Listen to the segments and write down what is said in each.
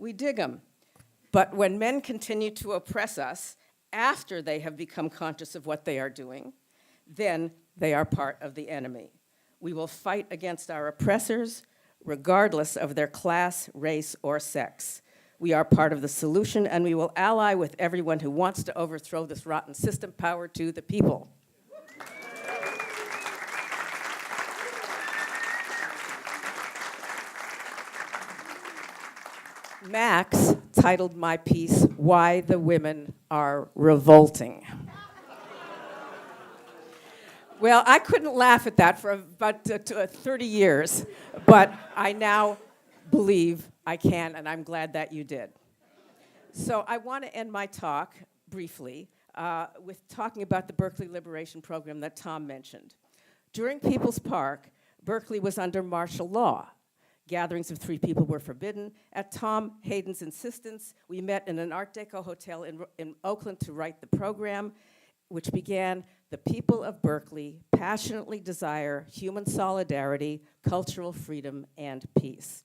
we dig them. But when men continue to oppress us after they have become conscious of what they are doing, then they are part of the enemy. We will fight against our oppressors, regardless of their class, race, or sex. We are part of the solution, and we will ally with everyone who wants to overthrow this rotten system. Power to the people. Max titled my piece, Why the Women Are Revolting. Well, I couldn't laugh at that for about 30 years, but I now believe I can, and I'm glad that you did. So I want to end my talk briefly with talking about the Berkeley Liberation Program that Tom mentioned. During People's Park, Berkeley was under martial law. Gatherings of 3 people were forbidden. At Tom Hayden's insistence, we met in an Art Deco hotel in Oakland to write the program, which began, "The people of Berkeley passionately desire human solidarity, cultural freedom, and peace."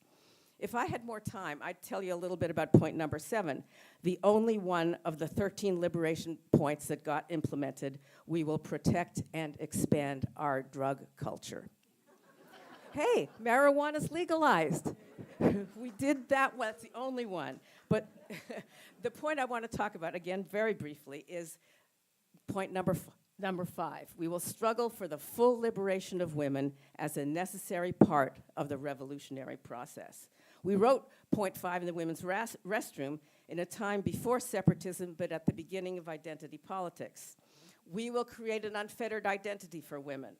If I had more time, I'd tell you a little bit about point number 7, the only one of the 13 liberation points that got implemented. We will protect and expand our drug culture. Hey, marijuana's legalized. We did that one, that's the only one. But the point I want to talk about, again, very briefly, is point number 5. We will struggle for the full liberation of women as a necessary part of the revolutionary process. We wrote point 5 in the women's restroom in a time before separatism, but at the beginning of identity politics. We will create an unfettered identity for women.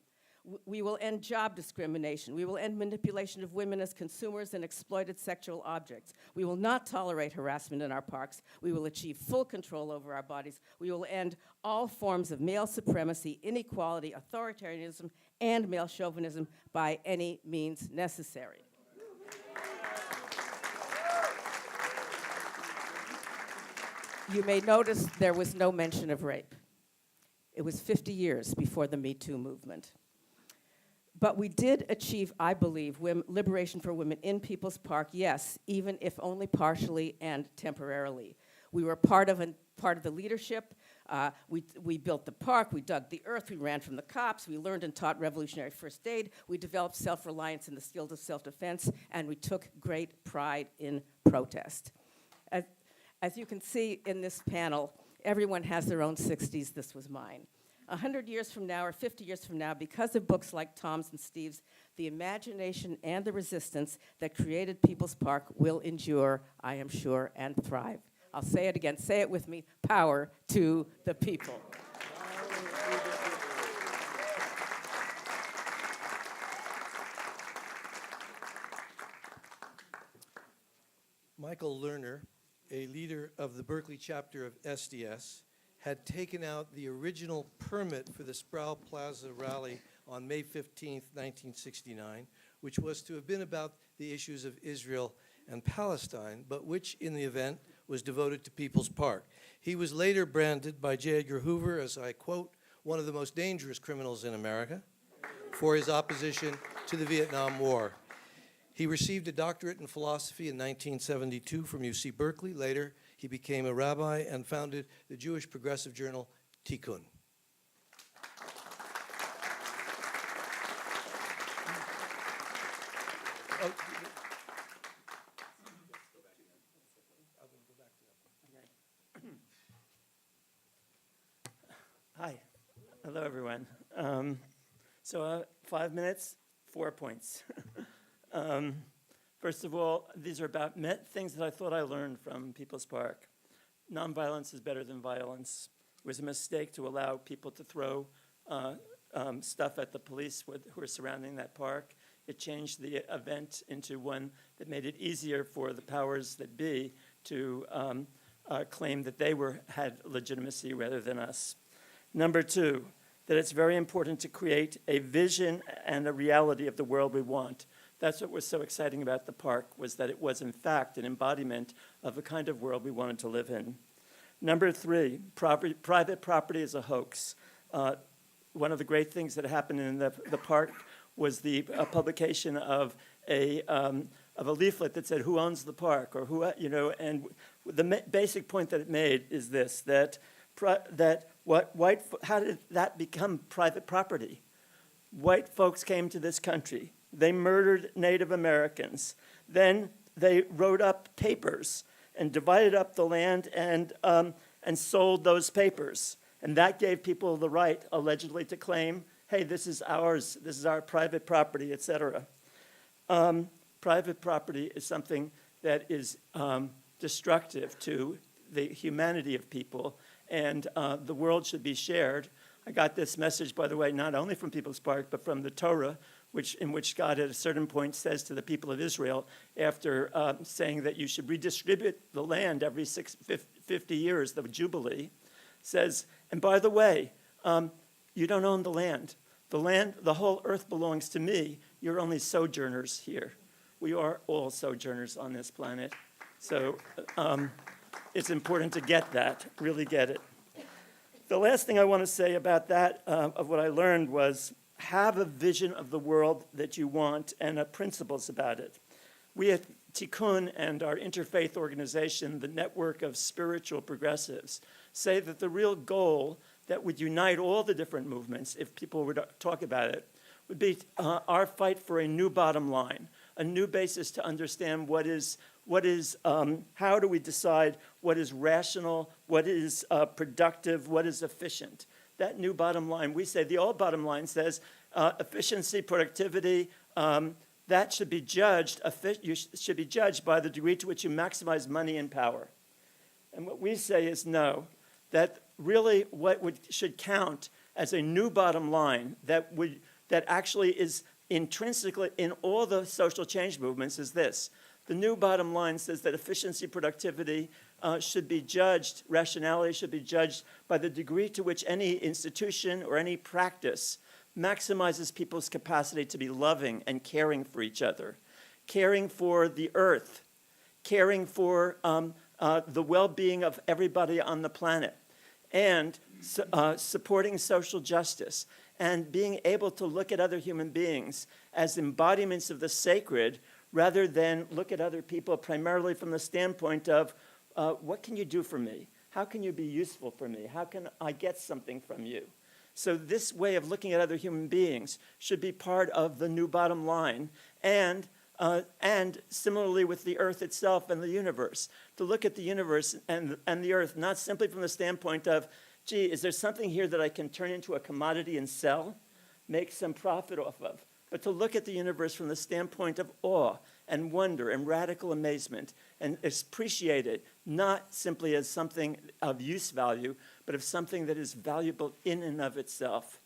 We will end job discrimination. We will end manipulation of women as consumers and exploited sexual objects. We will not tolerate harassment in our parks. We will achieve full control over our bodies. We will end all forms of male supremacy, inequality, authoritarianism, and male chauvinism by any means necessary. You may notice there was no mention of rape. It was 50 years before the Me Too movement. But we did achieve, I believe, liberation for women in People's Park, yes, even if only partially and temporarily. We were part of the leadership. We built the park, we dug the earth, we ran from the cops, we learned and taught revolutionary first aid, we developed self-reliance and the skills of self-defense, and we took great pride in protest. As you can see in this panel, everyone has their own 60s, this was mine. 100 years from now or 50 years from now, because of books like Tom's and Steve's, the imagination and the resistance that created People's Park will endure, I am sure, and thrive. I'll say it again, say it with me, power to the people. Michael Lerner, a leader of the Berkeley chapter of SDS, had taken out the original permit for the Sproul Plaza rally on May 15th, 1969, which was to have been about the issues of Israel and Palestine, but which, in the event, was devoted to People's Park. He was later branded by J. Edgar Hoover as, I quote, one of the most dangerous criminals in America for his opposition to the Vietnam War. He received a doctorate in philosophy in 1972 from UC Berkeley. Later, he became a rabbi and founded the Jewish progressive journal Tikkun. Hi. Hello, everyone. 5 minutes, 4 points. First of all, these are about things that I thought I learned from People's Park. Nonviolence is better than violence. It was a mistake to allow people to throw stuff at the police who were surrounding that park. It changed the event into one that made it easier for the powers that be to claim that they had legitimacy rather than us. Number 2, that it's very important to create a vision and a reality of the world we want. That's what was so exciting about the park, was that it was, in fact, an embodiment of the kind of world we wanted to live in. Number 3, private property is a hoax. One of the great things that happened in the park was the publication of a of a leaflet that said, "Who owns the park?" or "Who," and the basic point that it made is this: that how did that become private property? White folks came to this country. They murdered Native Americans. Then they wrote up papers and divided up the land and sold those papers. And that gave people the right, allegedly, to claim, hey, this is ours, this is our private property, et cetera. Private property is something that is destructive to the humanity of people, and the world should be shared. I got this message, by the way, not only from People's Park, but from the Torah, in which God at a certain point says to the people of Israel, after saying that you should redistribute the land every 50 years, the Jubilee, says, and by the way, you don't own the land. The whole earth belongs to me. You're only sojourners here. We are all sojourners on this planet. So it's important to get that, really get it. The last thing I want to say about that, of what I learned, was have a vision of the world that you want and principles about it. We at Tikkun and our interfaith organization, the Network of Spiritual Progressives, say that the real goal that would unite all the different movements, if people were to talk about it, would be our fight for a new bottom line, a new basis to understand how do we decide what is rational, what is productive, what is efficient. That new bottom line, we say the old bottom line says efficiency, productivity, that should be judged. You should be judged by the degree to which you maximize money and power. And what we say is no, that really what should count as a new bottom line that actually is intrinsically in all the social change movements is this. The new bottom line says that efficiency, productivity should be judged, rationality should be judged by the degree to which any institution or any practice maximizes people's capacity to be loving and caring for each other, caring for the earth, caring for the well-being of everybody on the planet, and supporting social justice, and being able to look at other human beings as embodiments of the sacred rather than look at other people primarily from the standpoint of what can you do for me? How can you be useful for me? How can I get something from you? So this way of looking at other human beings should be part of the new bottom line, and similarly with the earth itself and the universe, to look at the universe and the earth not simply from the standpoint of, gee, is there something here that I can turn into a commodity and sell, make some profit off of, but to look at the universe from the standpoint of awe and wonder and radical amazement, and appreciate it not simply as something of use value, but of something that is valuable in and of itself.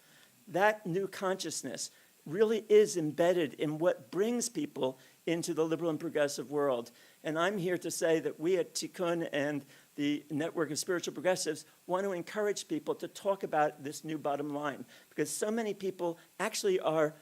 That new consciousness really is embedded in what brings people into the liberal and progressive world. And I'm here to say that we at Tikkun and the Network of Spiritual Progressives want to encourage people to talk about this new bottom line, because so many people actually are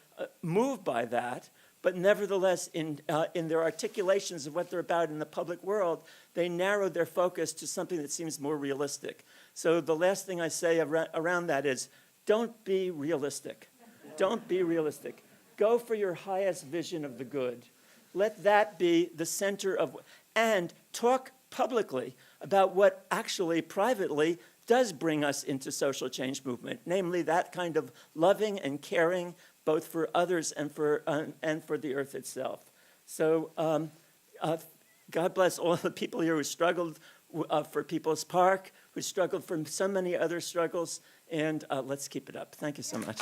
moved by that, but nevertheless, in their articulations of what they're about in the public world, they narrow their focus to something that seems more realistic. So the last thing I say around that is, don't be realistic. Don't be realistic. Go for your highest vision of the good. Let that be the center of, and talk publicly about what actually, privately, does bring us into social change movement, namely that kind of loving and caring, both for others and for the earth itself. So God bless all the people here who struggled for People's Park, who struggled from so many other struggles, and let's keep it up. Thank you so much.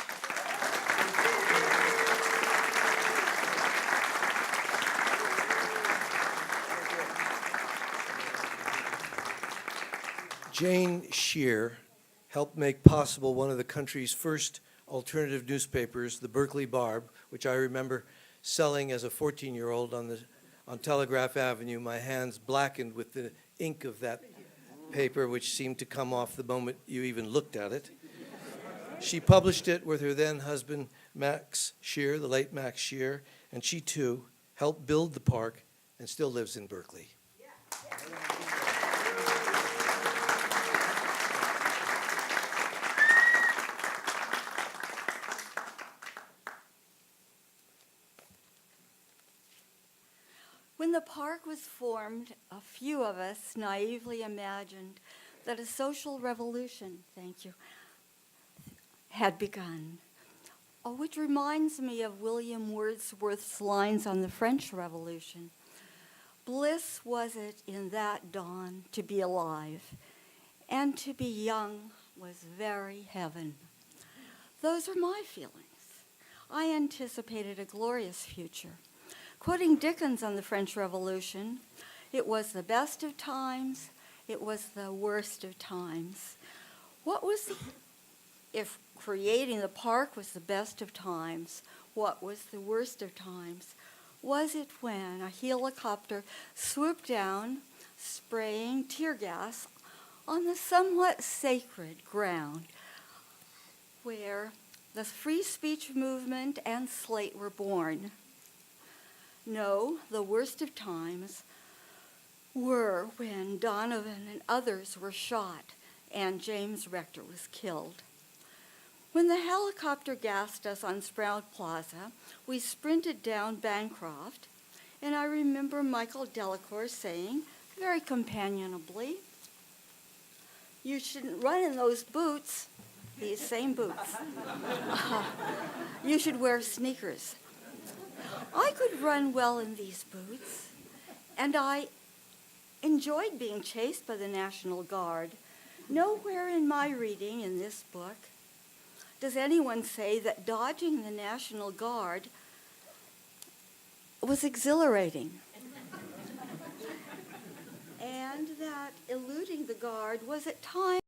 Jane Shear helped make possible one of the country's first alternative newspapers, the Berkeley Barb, which I remember selling as a 14-year-old on Telegraph Avenue, my hands blackened with the ink of that paper, which seemed to come off the moment you even looked at it. She published it with her then husband, Max Shear, the late Max Shear, and she too helped build the park and still lives in Berkeley. When the park was formed, a few of us naively imagined that a social revolution, thank you, had begun. Oh, which reminds me of William Wordsworth's lines on the French Revolution. Bliss was it in that dawn to be alive, and to be young was very heaven. Those are my feelings. I anticipated a glorious future. Quoting Dickens on the French Revolution, it was the best of times, it was the worst of times. If creating the park was the best of times, what was the worst of times? Was it when a helicopter swooped down, spraying tear gas on the somewhat sacred ground where the free speech movement and Slate were born? No, the worst of times were when Donovan and others were shot and James Rector was killed. When the helicopter gassed us on Sprout Plaza, we sprinted down Bancroft, and I remember Michael Delacour saying, very companionably, "You shouldn't run in those boots," these same boots. "You should wear sneakers." I could run well in these boots, and I enjoyed being chased by the National Guard. Nowhere in my reading in this book does anyone say that dodging the National Guard was exhilarating and that eluding the guard was at times